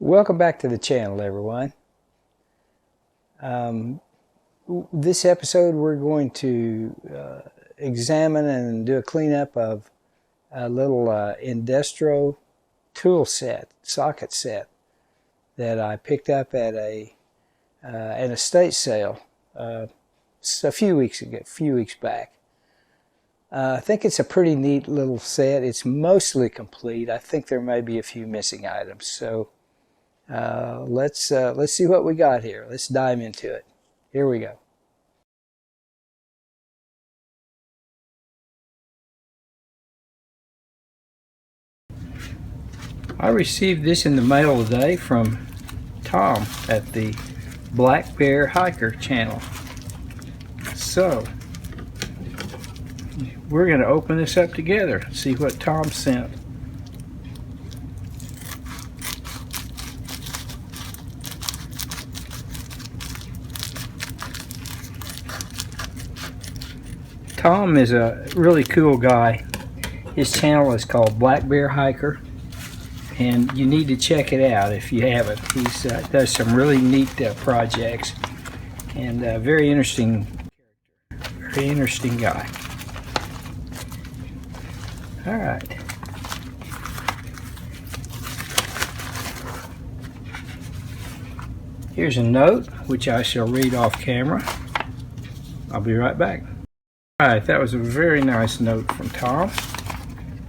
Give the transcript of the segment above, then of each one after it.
Welcome back to the channel, everyone. This episode we're going to examine and do a cleanup of a little Indestro tool set, socket set that I picked up at an estate sale a few weeks back. I think it's a pretty neat little set. It's mostly complete. I think there may be a few missing items. So let's see what we got here. Let's dive into it. Here we go. I received this in the mail today from Tom at the Black Bear Hiker channel. So we're going to open this up together and see what Tom sent. Tom is a really cool guy. His channel is called Black Bear Hiker, and you need to check it out if you haven't. He does some really neat projects, and very interesting guy. All right. Here's a note which I shall read off camera. I'll be right back. Alright, that was a very nice note from Tom.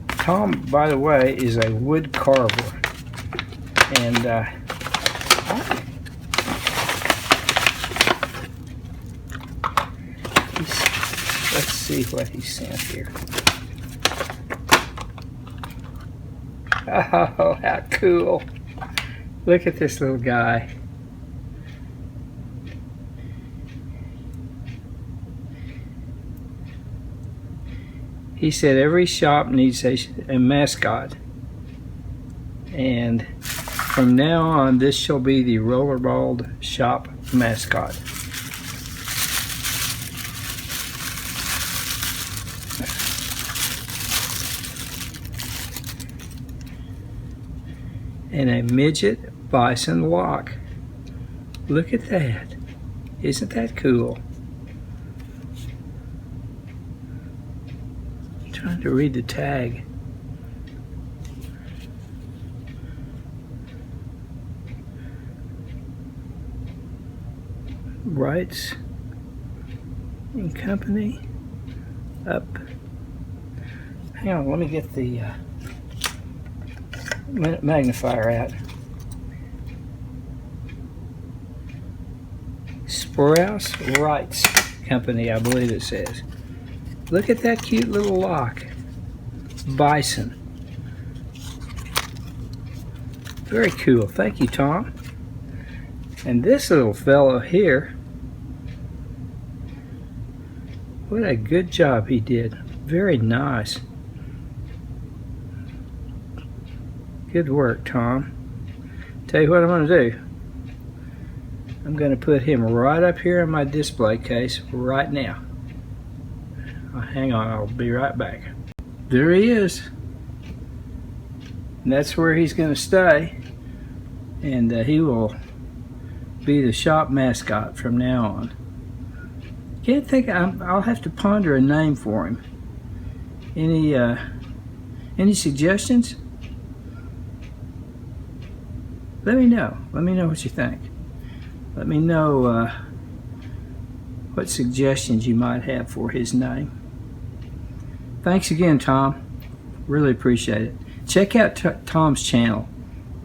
Tom, by the way, is a wood carver. And let's see what he sent here. Oh, how cool. Look at this little guy. He said every shop needs a mascot, and from now on this shall be the rollerball shop mascot. And a midget bison lock. Look at that. Isn't that cool? Trying to read the tag. Rights and company up. Hang on, let me get the magnifier out. Sprouse Rights Company, I believe it says. Look at that cute little lock. Bison. Very cool. Thank you, Tom. And this little fellow here, what a good job he did. Very nice. Good work, Tom. Tell you what I'm going to do. I'm going to put him right up here in my display case right now. Hang on, I'll be right back. There he is. And that's where he's going to stay. And he will be the shop mascot from now on. Can't think, I'll have to ponder a name for him. Any suggestions? Let me know. Let me know what you think. Let me know what suggestions you might have for his name. Thanks again, Tom. Really appreciate it. Check out Tom's channel.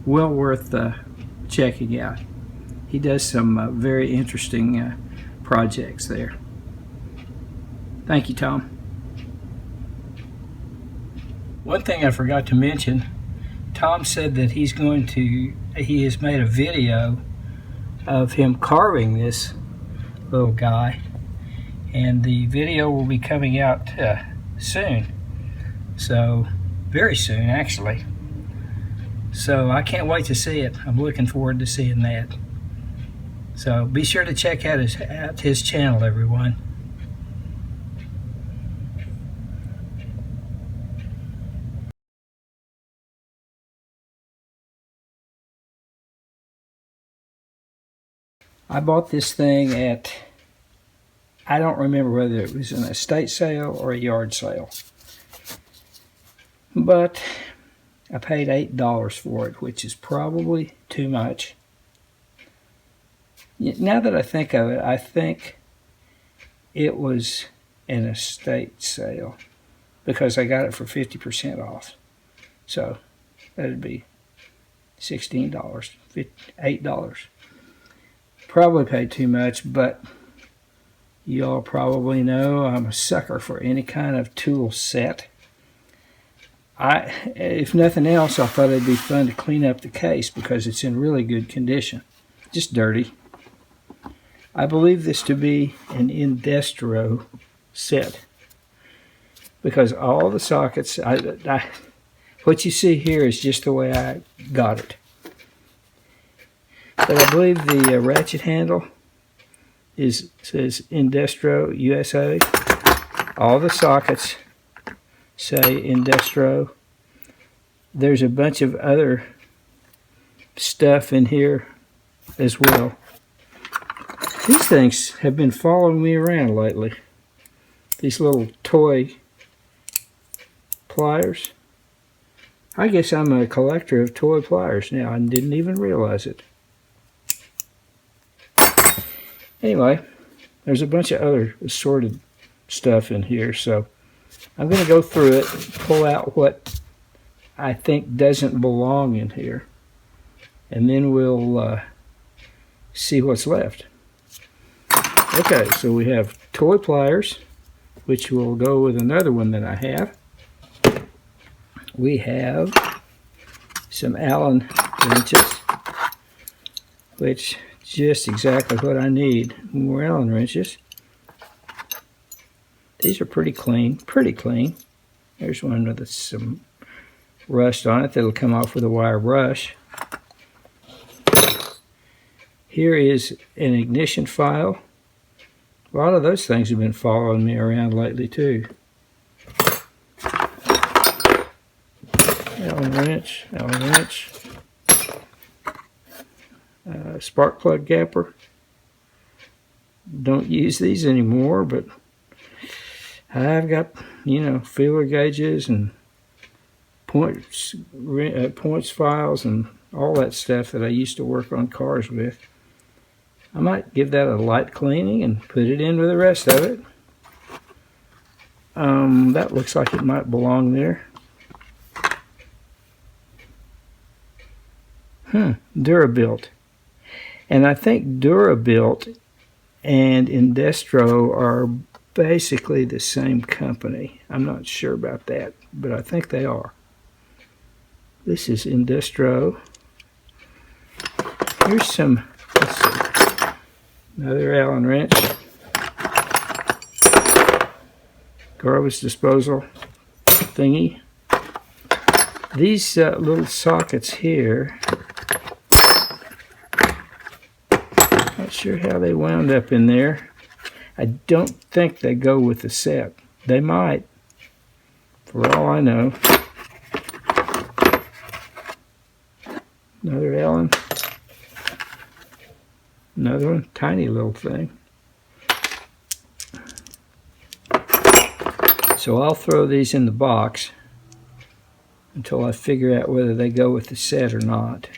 Well worth checking out. He does some very interesting projects there. Thank you, Tom. One thing I forgot to mention, Tom said that he has made a video of him carving this little guy, and the video will be coming out soon. So very soon, actually. So I can't wait to see it. I'm looking forward to seeing that. So be sure to check out his channel, everyone. I bought this thing at, I don't remember whether it was an estate sale or a yard sale, but I paid $8 for it, which is probably too much. Now that I think of it, I think it was an estate sale because I got it for 50% off. So that'd be $16, $8. Probably paid too much, but you all probably know I'm a sucker for any kind of tool set. If nothing else, I thought it'd be fun to clean up the case because it's in really good condition. Just dirty. I believe this to be an Indestro set because all the sockets, what you see here is just the way I got it. But I believe the ratchet handle says Indestro USA. All the sockets say Indestro. There's a bunch of other stuff in here as well. These things have been following me around lately. These little toy pliers. I guess I'm a collector of toy pliers now. I didn't even realize it. Anyway, there's a bunch of other assorted stuff in here, so I'm going to go through it, pull out what I think doesn't belong in here, and then we'll see what's left. Okay, so we have toy pliers, which will go with another one that I have. We have some Allen wrenches, which just exactly what I need. More Allen wrenches. These are pretty clean, pretty clean. There's one with some rust on it that'll come off with a wire brush. Here is an ignition file. A lot of those things have been following me around lately too. Allen wrench, spark plug gapper. Don't use these anymore, but I've got, feeler gauges and points files and all that stuff that I used to work on cars with. I might give that a light cleaning and put it in with the rest of it. That looks like it might belong there. Durabuilt. And I think Durabuilt and Indestro are basically the same company. I'm not sure about that, but I think they are. This is Indestro. Here's some, let's see, another Allen wrench. Garbage disposal thingy. These little sockets here, not sure how they wound up in there. I don't think they go with the set. They might, for all I know. Another Allen. Another one, tiny little thing. So I'll throw these in the box until I figure out whether they go with the set or not.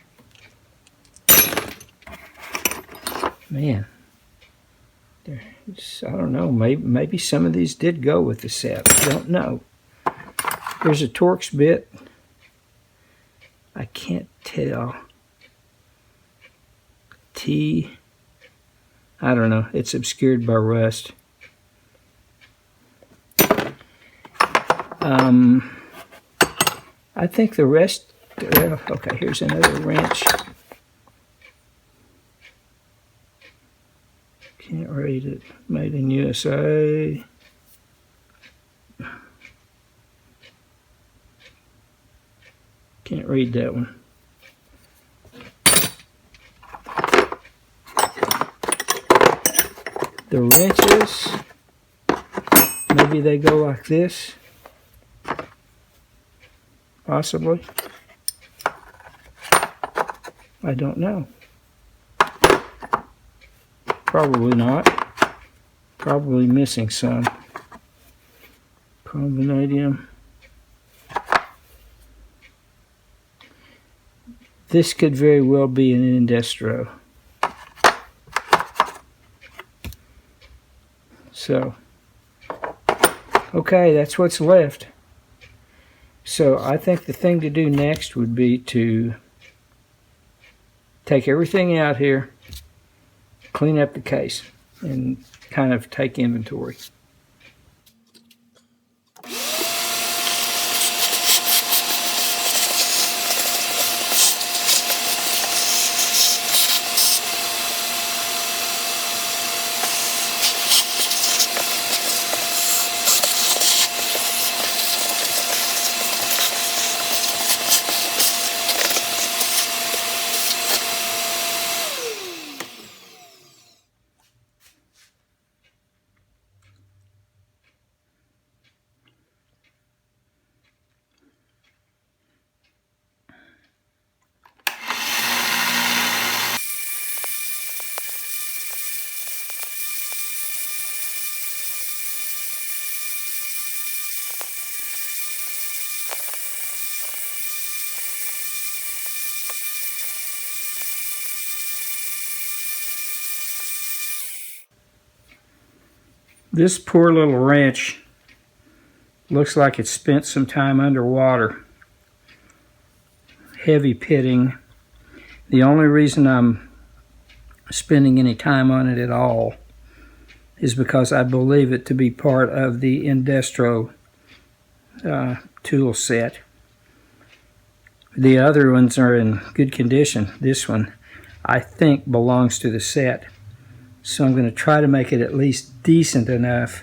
Man, I don't know, maybe some of these did go with the set. I don't know. Here's a Torx bit. I can't tell. I don't know. It's obscured by rust. I think the rest, okay, here's another wrench. Can't read it. Made in USA. Can't read that one. The wrenches, maybe they go like this. Possibly. I don't know. Probably not. Probably missing some. Chrome vanadium. This could very well be an Indestro. So, okay, that's what's left. So I think the thing to do next would be to take everything out here, clean up the case, and kind of take inventory. This poor little wrench looks like it spent some time underwater. Heavy pitting. The only reason I'm spending any time on it at all is because I believe it to be part of the Indestro tool set. The other ones are in good condition. This one, I think, belongs to the set. So I'm going to try to make it at least decent enough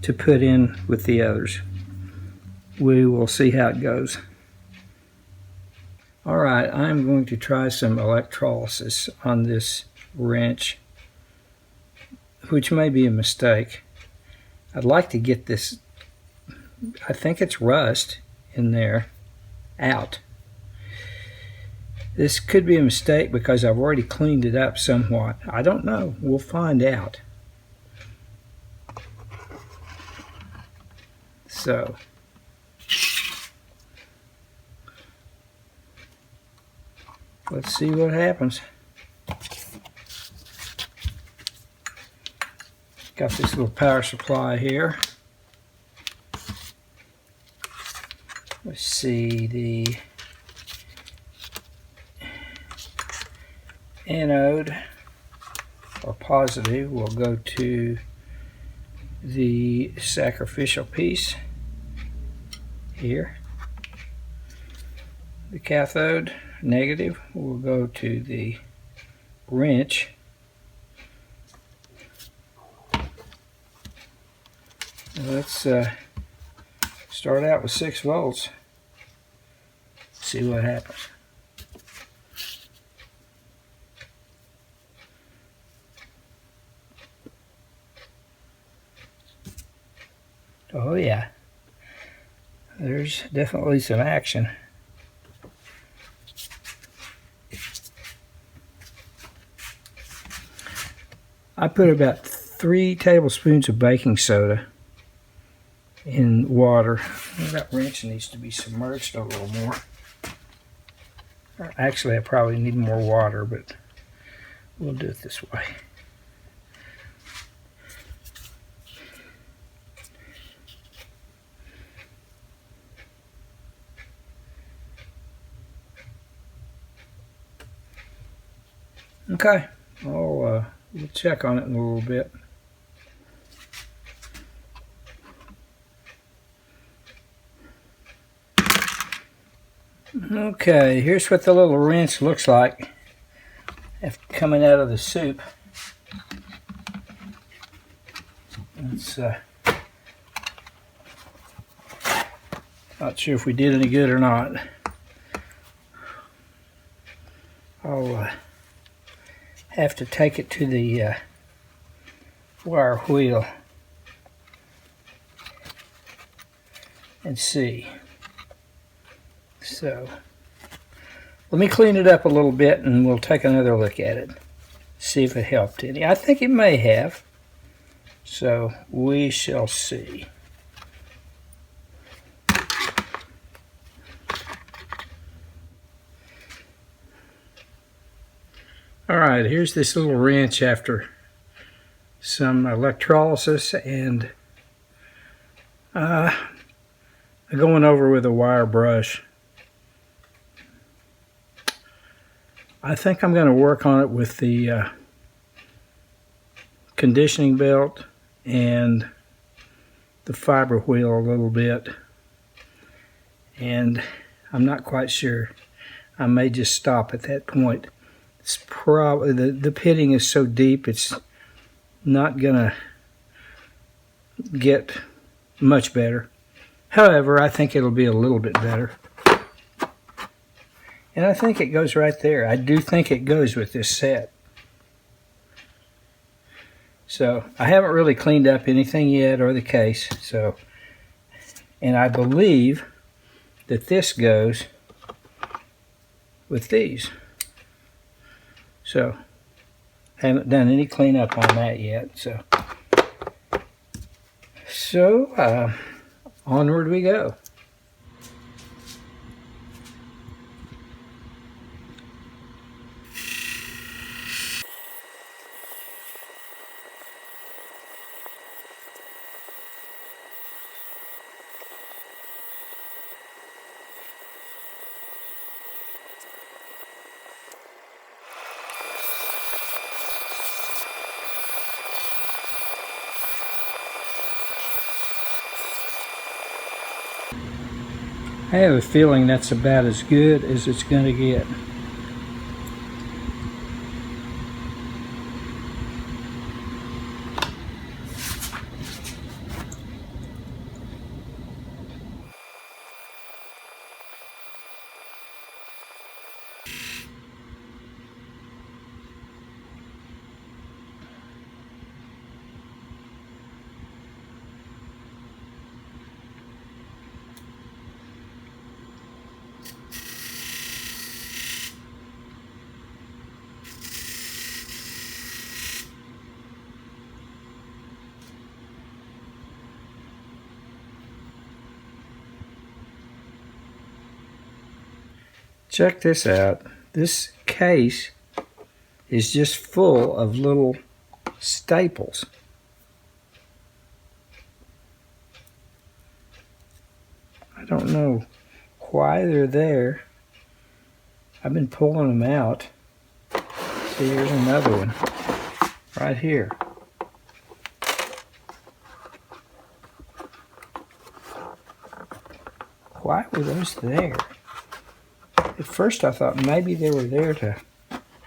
to put in with the others. We will see how it goes. Alright, I'm going to try some electrolysis on this wrench, which may be a mistake. I'd like to get this, I think it's rust in there, out. This could be a mistake because I've already cleaned it up somewhat. I don't know. We'll find out. So, let's see what happens. Got this little power supply here. Let's see, the anode, or positive, will go to the sacrificial piece here. The cathode, negative, will go to the wrench. Let's start out with 6 volts. See what happens. Oh yeah, there's definitely some action. I put about 3 tablespoons of baking soda in water. That wrench needs to be submerged a little more. Actually, I probably need more water, but we'll do it this way. Okay, we'll check on it in a little bit. Okay, here's what the little wrench looks like after coming out of the soup. It's not sure if we did any good or not. I'll have to take it to the wire wheel and see. So let me clean it up a little bit and we'll take another look at it. See if it helped any. I think it may have. So we shall see. All right, here's this little wrench after some electrolysis and going over with a wire brush. I think I'm going to work on it with the conditioning belt and the fiber wheel a little bit, and I'm not quite sure. I may just stop at that point. It's probably the pitting is so deep it's not gonna get much better. However, I think it'll be a little bit better. And I think it goes right there. I do think it goes with this set. So I haven't really cleaned up anything yet, or the case. So, and I believe that this goes with these. So haven't done any cleanup on that yet. So onward we go. I have a feeling that's about as good as it's going to get. Check this out. This case is just full of little staples. I don't know why they're there. I've been pulling them out. See, here's another one right here. Why were those there? At first I thought maybe they were there to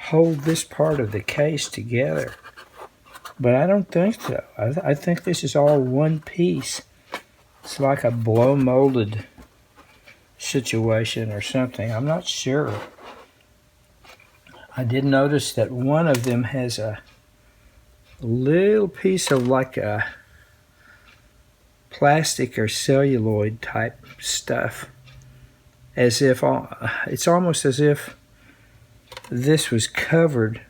hold this part of the case together, but I don't think so. I think this is all one piece. It's like a blow molded situation or something. I'm not sure. I did notice that one of them has a little piece of like a plastic or celluloid type stuff. As if it's almost as if this was covered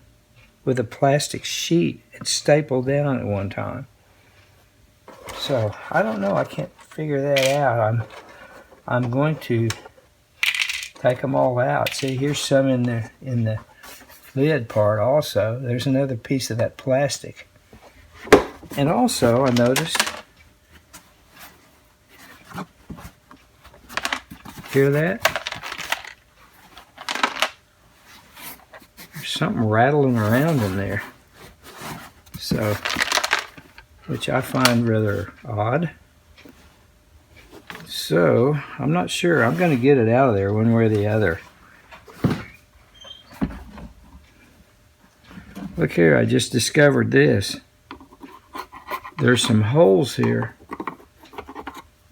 with a plastic sheet and stapled down at one time. So I don't know. I can't figure that out. I'm going to take them all out. See, here's some in the lid part also. There's another piece of that plastic. And also I noticed, hear that? There's something rattling around in there. So, which I find rather odd. So, I'm not sure. I'm going to get it out of there one way or the other. Look here, I just discovered this. There's some holes here.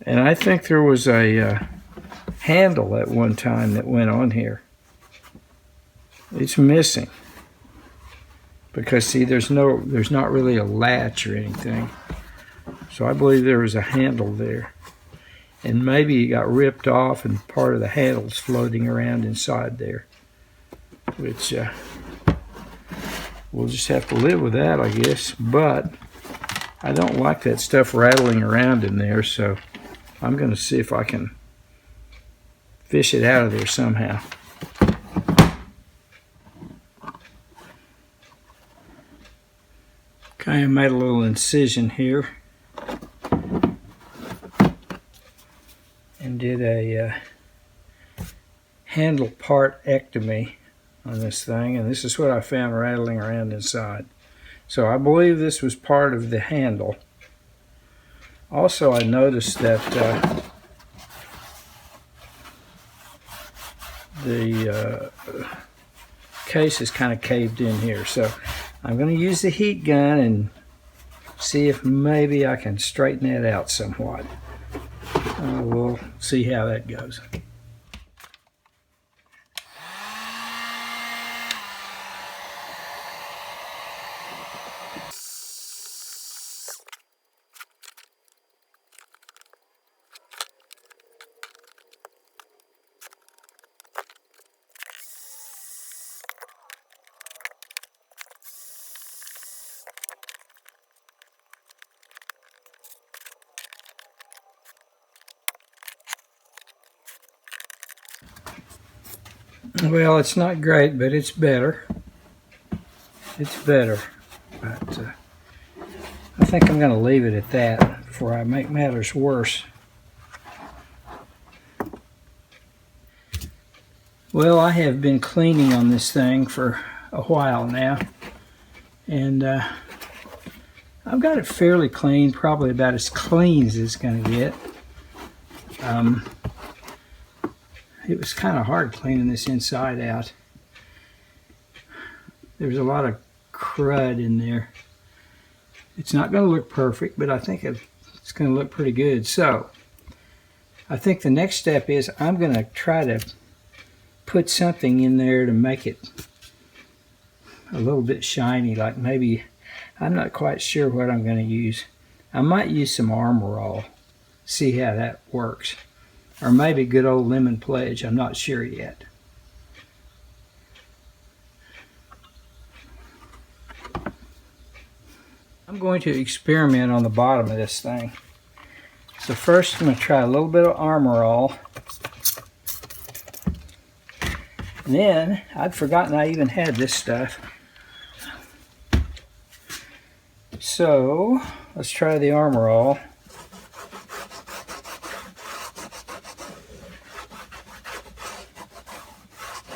And I think there was a handle at one time that went on here. It's missing because see, there's not really a latch or anything, so I believe there was a handle there, and maybe it got ripped off and part of the handle's floating around inside there, which we'll just have to live with that, I guess. But I don't like that stuff rattling around in there, so I'm going to see if I can fish it out of there somehow. Okay, I made a little incision here and did a handle part-ectomy on this thing, and this is what I found rattling around inside. So I believe this was part of the handle. Also, I noticed that the case is kind of caved in here, so I'm going to use the heat gun and see if maybe I can straighten that out somewhat. We'll see how that goes. Well, it's not great, but it's better. It's better. But I think I'm going to leave it at that before I make matters worse. Well, I have been cleaning on this thing for a while now, and I've got it fairly clean, probably about as clean as it's going to get. It was kind of hard cleaning this inside out. There's a lot of crud in there. It's not going to look perfect, but I think it's going to look pretty good. So I think the next step is I'm going to try to put something in there to make it a little bit shiny, like maybe, I'm not quite sure what I'm going to use. I might use some Armor All, see how that works. Or maybe good old lemon pledge, I'm not sure yet. I'm going to experiment on the bottom of this thing. So first I'm going to try a little bit of Armor All. And then, I'd forgotten I even had this stuff. So, let's try the Armor All.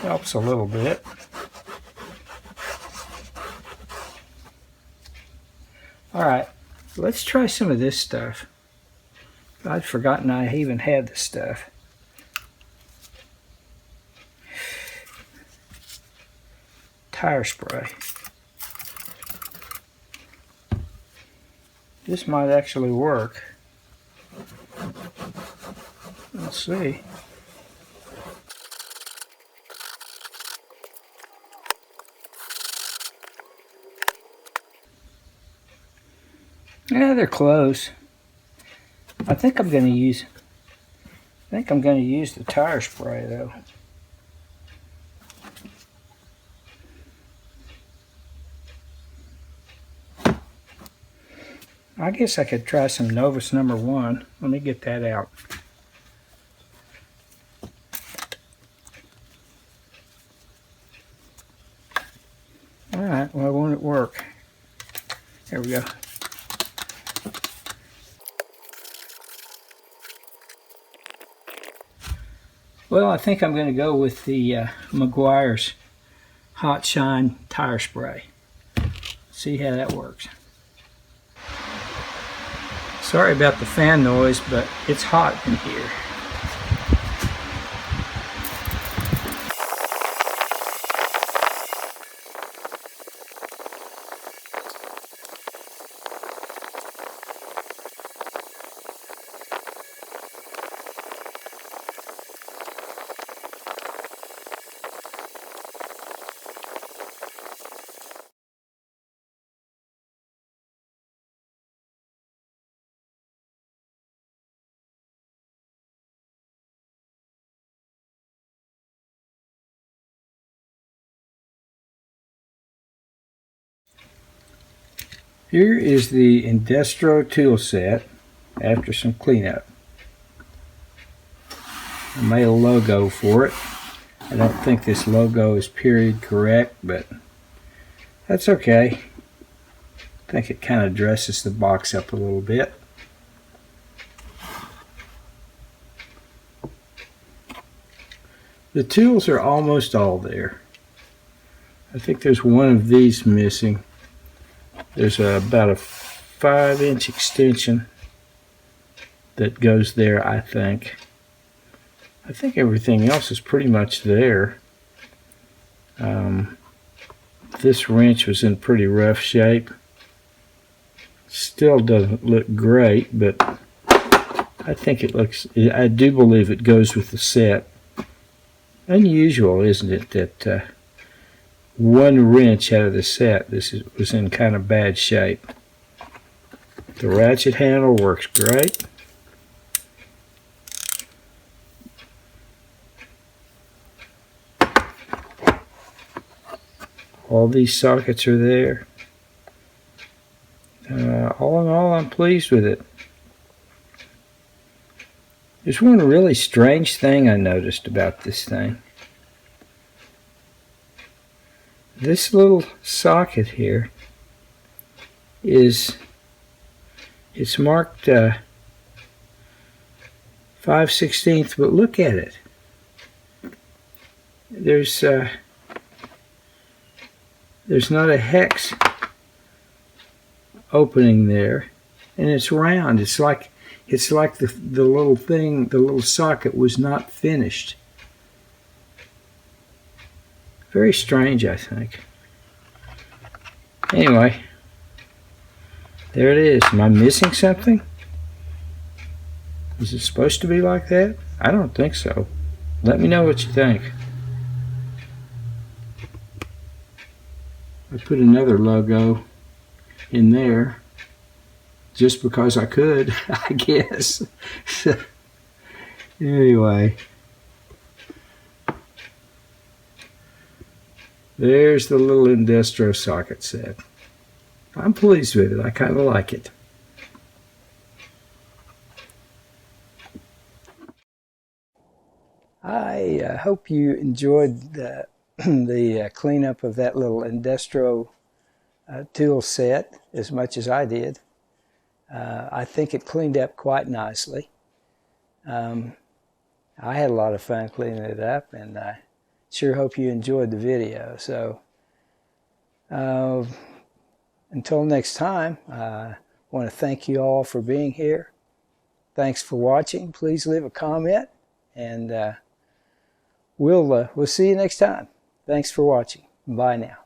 Helps a little bit. Alright, let's try some of this stuff. I'd forgotten I even had this stuff. Tire spray. This might actually work. Let's see. Yeah, they're close. I think I'm going to use the tire spray though. I guess I could try some Novus number 1. Let me get that out. Alright, well, won't it work? There we go. Well, I think I'm going to go with the Meguiar's Hot Shine Tire Spray. See how that works. Sorry about the fan noise, but it's hot in here. Here is the Indestro tool set after some cleanup. I made a logo for it. I don't think this logo is period correct, but that's okay. I think it kind of dresses the box up a little bit. The tools are almost all there. I think there's one of these missing. There's about a 5-inch extension that goes there, I think. I think everything else is pretty much there. This wrench was in pretty rough shape. Still doesn't look great, but I think it looks, I do believe it goes with the set. Unusual, isn't it, that one wrench out of the set was in kind of bad shape. The ratchet handle works great. All these sockets are there. All in all, I'm pleased with it. There's one really strange thing I noticed about this thing. This little socket here it's marked 5/16, but look at it. There's not a hex opening there, and it's round. It's like the little thing, the little socket was not finished. Very strange, I think. Anyway, there it is. Am I missing something? Is it supposed to be like that? I don't think so. Let me know what you think. I put another logo in there just because I could, I guess. Anyway, there's the little Indestro socket set. I'm pleased with it. I kind of like it. I hope you enjoyed the cleanup of that little Indestro tool set as much as I did. I think it cleaned up quite nicely. I had a lot of fun cleaning it up, and I sure hope you enjoyed the video. So until next time, I want to thank you all for being here. Thanks for watching. Please leave a comment, and we'll see you next time. Thanks for watching. Bye now.